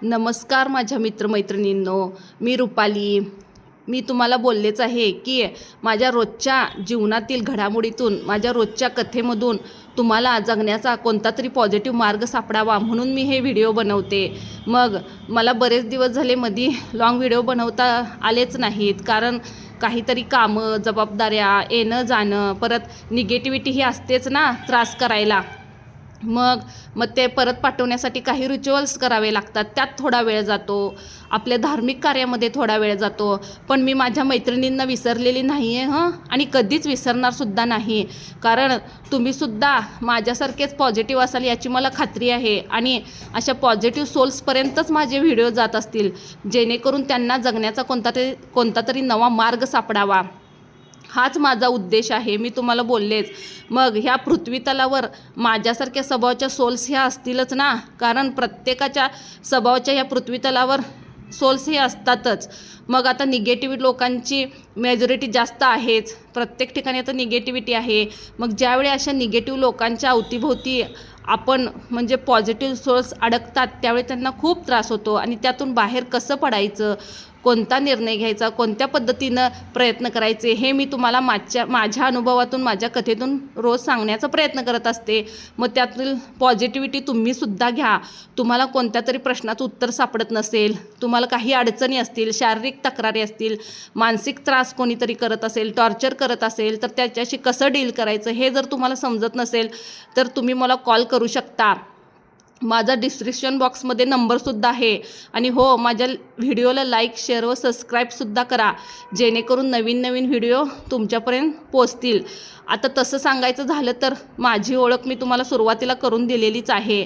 नमस्कार माझ्या मित्रमैत्रिणींनो, मी रुपाली. मी तुम्हाला बोललेच आहे की माझ्या रोजच्या जीवनातील घडामोडीतून, माझ्या रोजच्या कथेमधून तुम्हाला जगण्याचा कोणता तरी पॉझिटिव्ह मार्ग सापडावा म्हणून मी हे व्हिडिओ बनवते. मग मला बरेच दिवस झाले मध्ये लॉंग व्हिडिओ बनवता आलेच नाहीत, कारण काहीतरी कामं, जबाबदाऱ्या, येणं जाणं, परत निगेटिव्हिटी ही असतेच ना त्रास करायला. मग ते परत पाठवण्यासाठी काही रिच्युअल्स करावे लागतात, त्यात थोडा वेळ जातो. आपल्या धार्मिक कार्यामध्ये थोडा वेळ जातो. पण मी माझ्या मैत्रिणींना विसरलेली नाही आहे आणि कधीच विसरणारसुद्धा नाही. कारण तुम्हीसुद्धा माझ्यासारखेच पॉझिटिव्ह असाल याची मला खात्री आहे. आणि अशा पॉझिटिव्ह सोल्सपर्यंतच माझे व्हिडिओ जात असतील, जेणेकरून त्यांना जगण्याचा कोणता तरी नवा मार्ग सापडावा. हाच माझा उद्देश आहे. मी तुम्हाला बोललेच. मग ह्या पृथ्वीतलावर माझ्यासारख्या स्वभावाच्या सोल्स ह्या असतीलच ना, कारण प्रत्येकाच्या स्वभावाच्या ह्या पृथ्वीतलावर सोल्स हे असतातच. मग आता निगेटिव्ह लोकांची मेजॉरिटी जास्त आहेच, प्रत्येक ठिकाणी आता निगेटिव्हिटी आहे. मग ज्यावेळी अशा निगेटिव्ह लोकांच्या अवतीभोवती आपण म्हणजे पॉझिटिव्ह सोर्स अडकतात, त्यावेळी त्यांना खूप त्रास होतो. आणि त्यातून बाहेर कसं पडायचं, कोणता निर्णय घ्यायचा, कोणत्या पद्धतीनं प्रयत्न करायचे, हे मी तुम्हाला माझ्या अनुभवातून, माझ्या कथेतून रोज सांगण्याचा प्रयत्न करत असते. मग त्यातील पॉझिटिव्हिटी तुम्हीसुद्धा घ्या. तुम्हाला कोणत्या तरी प्रश्नाचं उत्तर सापडत नसेल, तुम्हाला काही अडचणी असतील, शारीरिक तक्रारी असतील, मानसिक त्रास कोणीतरी करत असेल, टॉर्चर करत असेल, तर त्याच्याशी कसं डील करायचं हे जर तुम्हाला समजत नसेल, तर तुम्ही मला कॉल करू शकता. माझा डिस्क्रिप्शन बॉक्समध्ये नंबरसुद्धा आहे. आणि हो, माझ्या व्हिडिओला लाईक, शेअर व सबस्क्राईबसुद्धा करा, जेणेकरून नवीन नवीन व्हिडिओ तुमच्यापर्यंत पोचतील. आता तसं सांगायचं झालं तर माझी ओळख मी तुम्हाला सुरुवातीला करून दिलेलीच आहे.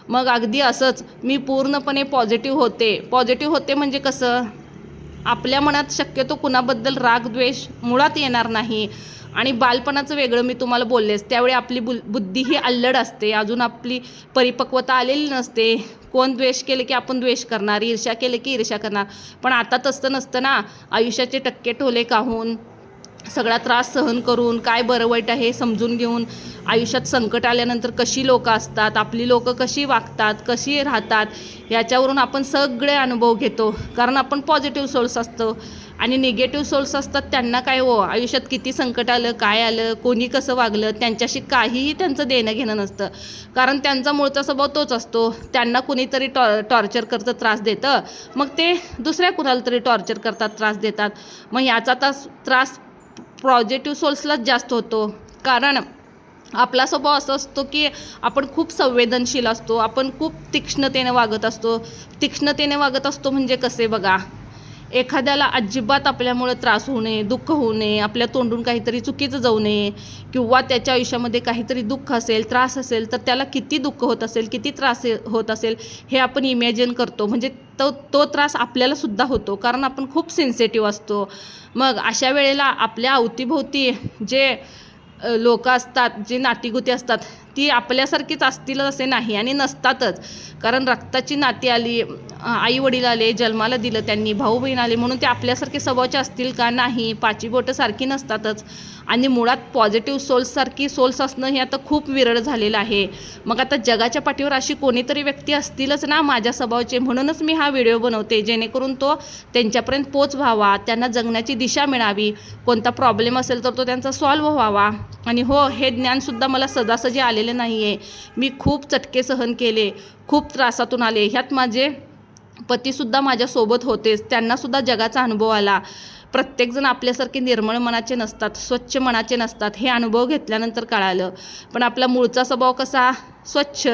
मग अगदी असंच मी पूर्णपणे पॉझिटिव्ह होते म्हणजे कसं, आपल्या मनात शक्यतो कुणाबद्दल राग, द्वेष मुळात येणार नाही. आणि बालपणाचं वेगळं मी तुम्हाला बोललेच. त्यावेळी आपली बुद्धी ही अल्लड असते, अजून आपली परिपक्वता आलेली नसते. कोण द्वेष केले की आपण द्वेष करणार, ईर्ष्या केले की ईर्ष्या करणार. पण आता तसं नसतं ना. आयुष्याचे टक्के टोले काहून, सगळा त्रास सहन करून, काय बरं वाईट आहे समजून घेऊन, आयुष्यात संकट आल्यानंतर कशी लोकं असतात, आपली लोकं कशी वागतात, कशी राहतात, याच्यावरून आपण सगळे अनुभव घेतो. कारण आपण पॉझिटिव्ह सोल्स असतो. आणि निगेटिव्ह सोल्स असतात त्यांना काय हो, आयुष्यात किती संकट आलं, काय आलं, कोणी कसं वागलं, त्यांच्याशी काहीही त्यांचं देणं घेणं नसतं. कारण त्यांचा मूळचा स्वभाव तोच असतो. त्यांना कुणीतरी टॉर्चर करतं, त्रास देतं, मग ते दुसऱ्या कुणाला तरी टॉर्चर करतात, त्रास देतात. मग याचा त्रास पॉझिटिव्ह सोल्सलाच जास्त होतो. कारण आपला स्वभाव असा असतो की आपण खूप संवेदनशील असतो, आपण खूप तीक्ष्णतेने वागत असतो. म्हणजे कसे बघा, एखाद्याला अजिबात आपल्यामुळे त्रास होऊ नये, दुःख होऊ नये, आपल्या तोंडून काहीतरी चुकीचं जाऊ नये, किंवा त्याच्या आयुष्यामध्ये काहीतरी दुःख असेल, त्रास असेल, तर त्याला किती दुःख होत असेल, किती त्रास होत असेल, हे आपण इमॅजिन करतो. म्हणजे तो त्रास आपल्यालासुद्धा होतो, कारण आपण खूप सेन्सिटिव्ह असतो. मग अशा वेळेला आपल्या अवतीभोवती जे लोक असतात, जे नातीगुती असतात, ती आपल्यासारखीच असतील असे नाही, आणि नसतातच. कारण रक्ताची नाती आली, आई वडील आले, जन्माला दिलं त्यांनी, भाऊ बहीण आले म्हणून ते आपल्यासारखे स्वभावाचे असतील का? नाही. पाची बोटं सारखी नसतातच. आणि मुळात पॉझिटिव्ह सोल्स असणं हे आता खूप विरळ झालेलं आहे. मग आता जगाच्या पाठीवर अशी कोणीतरी व्यक्ती असतीलच ना माझ्या स्वभावाचे, म्हणूनच मी हा व्हिडिओ बनवते, जेणेकरून तो त्यांच्यापर्यंत पोच व्हावा, त्यांना जगण्याची दिशा मिळावी, कोणता प्रॉब्लेम असेल तर तो त्यांचा सॉल्व्ह व्हावा. आणि हो, हे ज्ञानसुद्धा मला सहजासहजी आलेलं नाही आहे. मी खूप चटके सहन केले, खूप त्रासातून आले. ह्यात माझे पतीसुद्धा माझ्यासोबत होतेच, त्यांनासुद्धा जगाचा अनुभव आला. प्रत्येकजण आपल्यासारखे निर्मळ मनाचे नसतात, स्वच्छ मनाचे नसतात, हे अनुभव घेतल्यानंतर कळालं. पण आपला मूळचा स्वभाव कसा, स्वच्छ,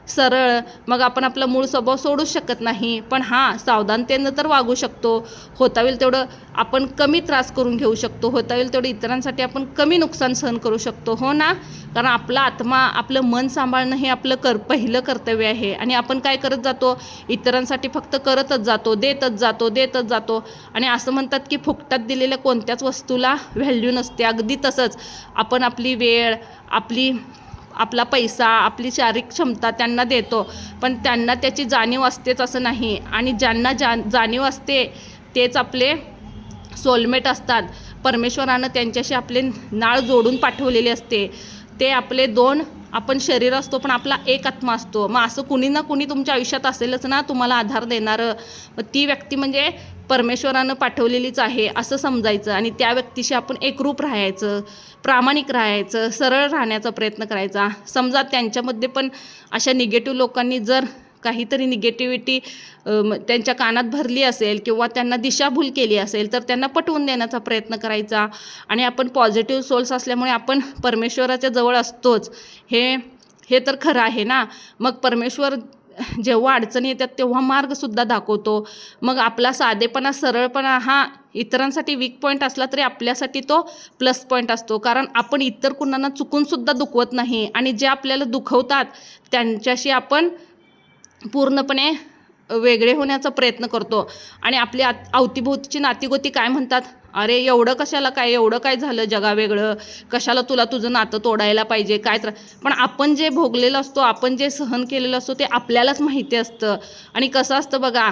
सरळ. मग आपण आपला मूळ स्वभाव सोडूच शकत नाही. पण हां, सावधानतेनं तर वागू शकतो. होता होईल तेवढं आपण कमी त्रास करून घेऊ शकतो, होता होईल तेवढं इतरांसाठी आपण कमी नुकसान सहन करू शकतो, हो ना. कारण आपला आत्मा, आपलं मन सांभाळणं हे आपलं पहिलं कर्तव्य आहे. आणि आपण काय करत जातो, इतरांसाठी फक्त करतच जातो, देतच जातो. आणि असं म्हणतात की फुकटात दिलेल्या कोणत्याच वस्तूला व्हॅल्यू नसते. अगदी तसंच आपण आपली वेळ, आपला पैसा, आपली शारीरिक क्षमता त्यांना देतो, पण त्यांना त्याची जाणीव असतेच असं नाही. आणि ज्यांना जाणीव असते तेच आपले सोलमेट असतात. परमेश्वरानं त्यांच्याशी आपले नाळ जोडून पाठवलेले असते. ते आपले दोन आपण शरीर असतो पण आपला एक आत्मा असतो. मग असं कुणी ना कुणी तुमच्या आयुष्यात असेलच ना तुम्हाला आधार देणारं. मग ती व्यक्ती म्हणजे परमेश्वरानं पाठवलेलीच आहे असं समजायचं आणि त्या व्यक्तीशी आपण एकरूप राहायचं, प्रामाणिक राहायचं, सरळ राहण्याचा प्रयत्न करायचा. समजा त्यांच्यामध्ये पण अशा निगेटिव्ह लोकांनी जर काहीतरी निगेटिव्हिटी त्यांच्या कानात भरली असेल किंवा त्यांना दिशाभूल केली असेल तर त्यांना पटवून देण्याचा प्रयत्न करायचा. आणि आपण पॉझिटिव्ह सोल्स असल्यामुळे आपण परमेश्वराच्या जवळ असतोच, हे तर खरं आहे ना. मग परमेश्वर जेव्हा अडचणी येतात तेव्हा मार्गसुद्धा दाखवतो. मग आपला साधेपणा, सरळपणा हा इतरांसाठी वीक पॉईंट असला तरी आपल्यासाठी तो प्लस पॉईंट असतो. कारण आपण इतर कुणाला चुकूनसुद्धा दुखवत नाही आणि जे आपल्याला दुखवतात त्यांच्याशी आपण पूर्णपणे वेगळे होण्याचा प्रयत्न करतो. आणि आपली अवतीभोवतीची नातीगोती काय म्हणतात, अरे एवढं कशाला, काय एवढं काय झालं जगावेगळं, कशाला तुला तुझं नातं तोडायला पाहिजे काय तर. पण आपण जे भोगलेलं असतो, आपण जे सहन केलेलं असतो ते आपल्यालाच माहिती असतं. आणि कसं असतं बघा,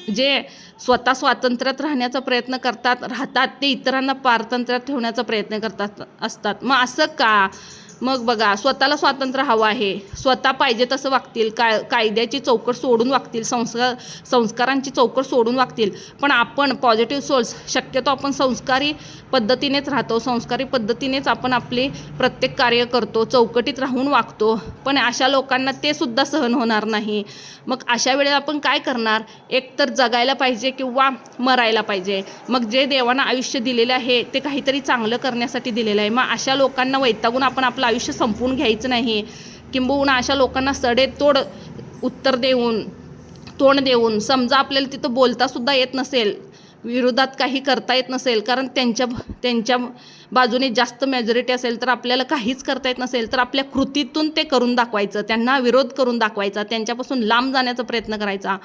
जे स्वतः स्वातंत्र्यात राहण्याचा प्रयत्न राहतात ते इतरांना पारतंत्र्यात ठेवण्याचा प्रयत्न असतात. मग असं का? मग बघा, स्वतःला स्वातंत्र्य हवं आहे, स्वतः पाहिजे तसं वागतील, कायद्याची चौकट सोडून वागतील, संस्कारांची चौकट सोडून वागतील. पण आपण पॉझिटिव्ह सोल्स शक्यतो आपण संस्कारी पद्धतीनेच राहतो, संस्कारी पद्धतीनेच आपण आपले प्रत्येक कार्य करतो, चौकटीत राहून वागतो. पण अशा लोकांना ते सुद्धा सहन होणार नाही. मग अशा वेळेला आपण काय करणार? एक तर जगायला पाहिजे किंवा मरायला पाहिजे. मग जे देवानं आयुष्य दिलेलं आहे ते काहीतरी चांगलं करण्यासाठी दिलेलं आहे. मग अशा लोकांना वैतागून आपण आपलं आयुष्य संपवून घ्यायचं नाही. किंबहुना अशा लोकांना सडेतोड उत्तर देऊन, तोंड देऊन, समजा आपल्याला तिथं बोलतासुद्धा येत नसेल, विरोधात काही करता येत नसेल, कारण त्यांच्या बाजूने जास्त मेजॉरिटी असेल तर आपल्याला काहीच करता येत नसेल तर आपल्या कृतीतून ते करून दाखवायचं, त्यांना विरोध करून दाखवायचा, त्यांच्यापासून लांब जाण्याचा प्रयत्न करायचा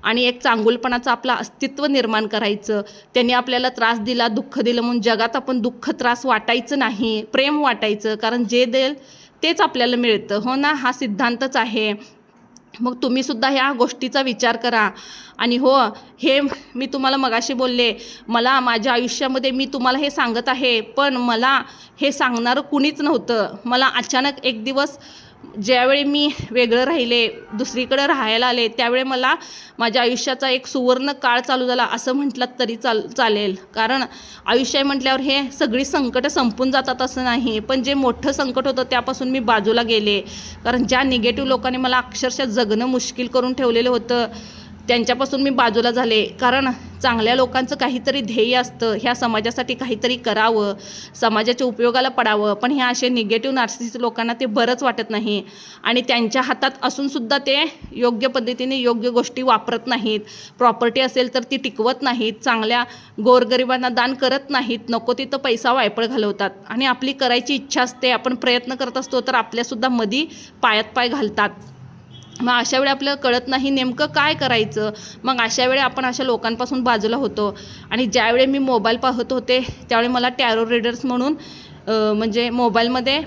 आणि एक चांगुलपणाचं आपलं अस्तित्व निर्माण करायचं. त्यांनी आपल्याला त्रास दिला, दुःख दिलं म्हणून जगात आपण दुःख त्रास वाटायचं नाही, प्रेम वाटायचं. कारण जे देईल तेच आपल्याला मिळतं, हो ना. हा सिद्धांतच आहे. मग तुम्हीसुद्धा ह्या गोष्टीचा विचार करा. आणि हो, हे मी तुम्हाला मगाशी बोलले, मला माझ्या आयुष्यामध्ये मी तुम्हाला हे सांगत आहे पण मला हे सांगणारं कुणीच नव्हतं. मला अचानक एक दिवस ज्यावेळी मी वेगळं राहिले, दुसरीकडे राहायला आले, त्यावेळी मला माझ्या आयुष्याचा एक सुवर्ण काळ चालू झाला असं म्हटलं तरी चालेल. कारण आयुष्य म्हटल्यावर हे सगळी संकटं संपून जातात असं नाही, पण जे मोठं संकट होतं त्यापासून मी बाजूला गेले. कारण ज्या निगेटिव्ह लोकांनी मला अक्षरशः जगणं मुश्किल करून ठेवलेलं होतं त्यांच्यापासून मी बाजूला झाले. कारण चांगल्या लोकांचं काहीतरी ध्येय असतं, ह्या समाजासाठी काहीतरी करावं, समाजाच्या उपयोगाला पडावं. पण ह्या असे निगेटिव्ह नार्सिसिस्ट लोकांना ते बरंच वाटत नाही आणि त्यांच्या हातात असूनसुद्धा ते योग्य पद्धतीने योग्य गोष्टी वापरत नाहीत. प्रॉपर्टी असेल तर ती टिकवत नाहीत, चांगल्या गोरगरिबांना दान करत नाहीत, नको तिथं पैसा वायपळ घालवतात. आणि आपली करायची इच्छा असते, आपण प्रयत्न करत असतो तर आपल्यासुद्धा मधी पायात पाय घालतात. मग अशा वेळी आपल्याला कळत नाही नेमकं काय करायचं. मग अशा वेळी आपण अशा लोकांपासून बाजूला होतो. आणि ज्यावेळी मी मोबाईल पाहत होते त्यावेळी मला टॅरो रीडर्स म्हणून म्हणजे मोबाईलमध्ये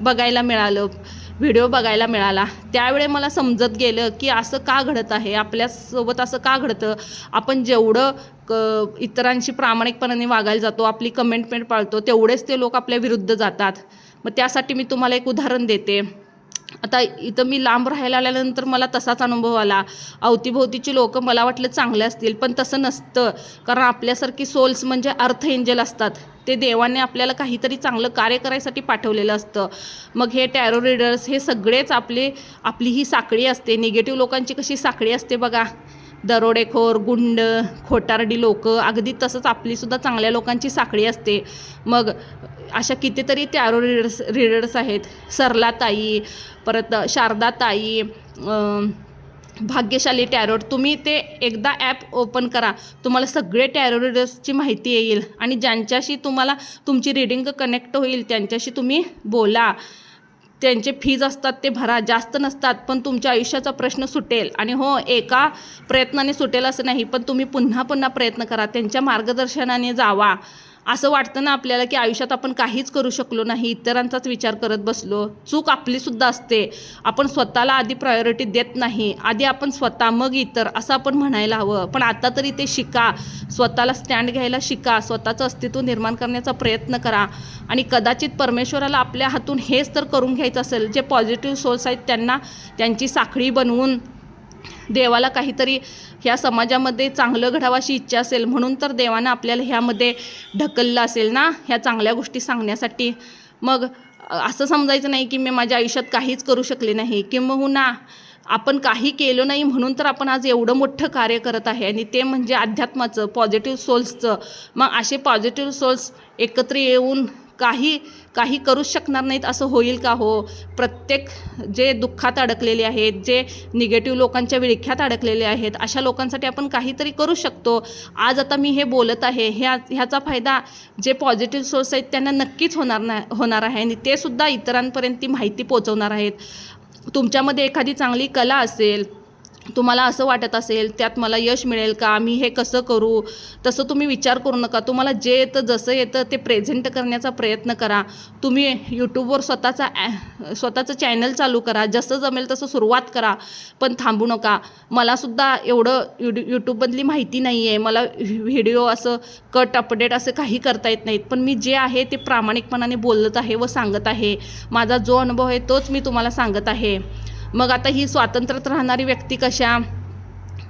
बघायला मिळालं, व्हिडिओ बघायला मिळाला. त्यावेळी मला समजत गेलं की असं का घडत आहे, आपल्यासोबत असं का घडतं. आपण जेवढं इतरांशी प्रामाणिकपणाने वागायला जातो, आपली कमिटमेंट पाळतो, तेवढेच ते लोक आपल्या विरुद्ध जातात. मग त्यासाठी मी तुम्हाला एक उदाहरण देते. आता इथं मी लांब राहायला आल्यानंतर मला तसाच अनुभव आला. अवतीभोवतीची लोकं मला वाटलं चांगले असतील पण तसं नसतं. कारण आपल्यासारखी सोल्स म्हणजे अर्थ एंजल असतात, ते देवाने आपल्याला काहीतरी चांगलं कार्य करायसाठी पाठवलेलं असतं. मग हे टॅरो रीडर्स हे सगळेच आपली ही साखळी असते. निगेटिव्ह लोकांची कशी साखळी असते बघा, दरोडेखोर, गुंड, खोटारडी लोक, अगदी तसंच आपलीसुद्धा चांगल्या लोकांची साखळी असते. मग अशा कितीतरी टॅरो रीडर्स आहेत. सरलाताई, परत शारदाताई, भाग्यशाली टॅरोट. तुम्ही ते एकदा ॲप ओपन करा, तुम्हाला सगळे टॅरो रीडर्सची माहिती येईल आणि ज्यांच्याशी तुम्हाला तुमची रीडिंग कनेक्ट होईल त्यांच्याशी तुम्ही बोला. त्यांचे फीज असतात ते भरा, जास्त नसतात, पण तुमच्या आयुष्याचा प्रश्न सुटेल. आणि हो, एका प्रयत्नाने सुटेल असं नाही, पण तुम्ही पुन्हा पुन्हा प्रयत्न करा, त्यांच्या मार्गदर्शनाने जावा असं वाटतं ना आपल्याला की आयुष्यात आपण काहीच करू शकलो नाही, इतरांचाच विचार करत बसलो. चूक आपलीसुद्धा असते. आपण स्वतःला आधी प्रायोरिटी देत नाही. आधी आपण स्वतः मग इतर असं आपण म्हणायला हवं. पण आता तरी ते शिका. स्वतःला स्टँड घ्यायला शिका. स्वतःचं अस्तित्व निर्माण करण्याचा प्रयत्न करा. आणि कदाचित परमेश्वराला आपल्या हातून हेच तर करून घ्यायचं असेल, जे पॉझिटिव्ह सोल्स आहेत त्यांना त्यांची साखळी बनवून देवाला काहीतरी ह्या समाजामध्ये चांगलं घडावं अशी इच्छा असेल, म्हणून तर देवानं आपल्याला ह्यामध्ये ढकललं असेल ना, ह्या चांगल्या गोष्टी सांगण्यासाठी. मग असं समजायचं नाही की मी माझ्या आयुष्यात काहीच करू शकले नाही, किंबहुना आपण काही केलं नाही म्हणून तर आपण आज एवढं मोठं कार्य करत आहे, आणि ते म्हणजे अध्यात्माचं, पॉझिटिव्ह सोल्सचं. मग असे पॉझिटिव्ह सोल्स एकत्र येऊन काही काही करूच शकणार नाहीत असं होईल का हो? प्रत्येक जे दुःखात अडकलेले आहेत, जे निगेटिव्ह लोकांच्या विळख्यात अडकलेले आहेत, अशा लोकांसाठी आपण काहीतरी करू शकतो. आज आता मी हे बोलत आहे, ह्याचा फायदा जे पॉझिटिव्ह सोर्स आहेत त्यांना नक्कीच होणार आहे, आणि ते सुद्धा इतरांपर्यंत ती माहिती पोहोचवणार आहेत. तुमच्यामध्ये एखादी चांगली कला असेल, तुम्हाला असं वाटत असेल त्यात मला यश मिळेल का, मी हे कसं करू, तसं तुम्ही विचार करू नका. तुम्हाला जे येतं, जसं येतं ते प्रेझेंट करण्याचा प्रयत्न करा. तुम्ही यूट्यूबवर स्वतःचं चॅनल चालू करा. जसं जमेल तसं सुरुवात करा, पण थांबू नका. मलासुद्धा एवढं यूट्यूबमधली माहिती नाही आहे. मला व्हिडिओ असं कट अपडेट असं काही करता येत नाहीत. पण मी जे आहे ते प्रामाणिकपणाने बोलत आहे व सांगत आहे. माझा जो अनुभव आहे तोच मी तुम्हाला सांगत आहे. मग आता ही स्वातंत्र्यात राहणारी व्यक्ती कशा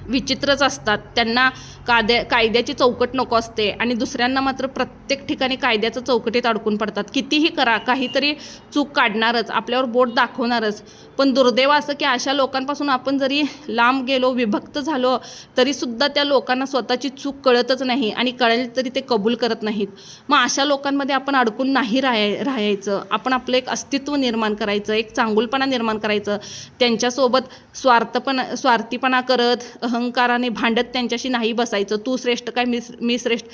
विचित्रच असतात. त्यांना कायद्याची चौकट नको असते, आणि दुसऱ्यांना मात्र प्रत्येक ठिकाणी कायद्याच्या चौकटीत अडकून पडतात. कितीही करा, काहीतरी चूक काढणारच, आपल्यावर बोट दाखवणारच. पण दुर्दैव असं की अशा लोकांपासून आपण जरी लांब गेलो, विभक्त झालो, तरीसुद्धा त्या लोकांना स्वतःची चूक कळतच नाही, आणि कळेल तरी ते कबूल करत नाहीत. मग अशा लोकांमध्ये आपण अडकून नाही राहायचं. आपण आपलं एक अस्तित्व निर्माण करायचं, एक चांगुलपणा निर्माण करायचं. त्यांच्यासोबत स्वार्थीपणा करत, अहंकाराने भांडत त्यांच्याशी नाही बसायचं. तू श्रेष्ठ काय, मी श्रेष्ठ,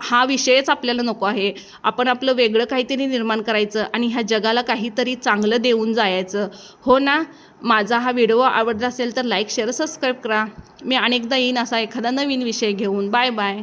हा विषयच आपल्याला नको आहे. आपण आपलं वेगळं काहीतरी निर्माण करायचं, आणि ह्या जगाला काहीतरी चांगलं देऊन जायचं. हो ना? माझा हा व्हिडिओ आवडला असेल तर लाईक, शेअर, सबस्क्राईब करा. मी अनेकदा येईन असा एखादा नवीन विषय घेऊन. Bye bye.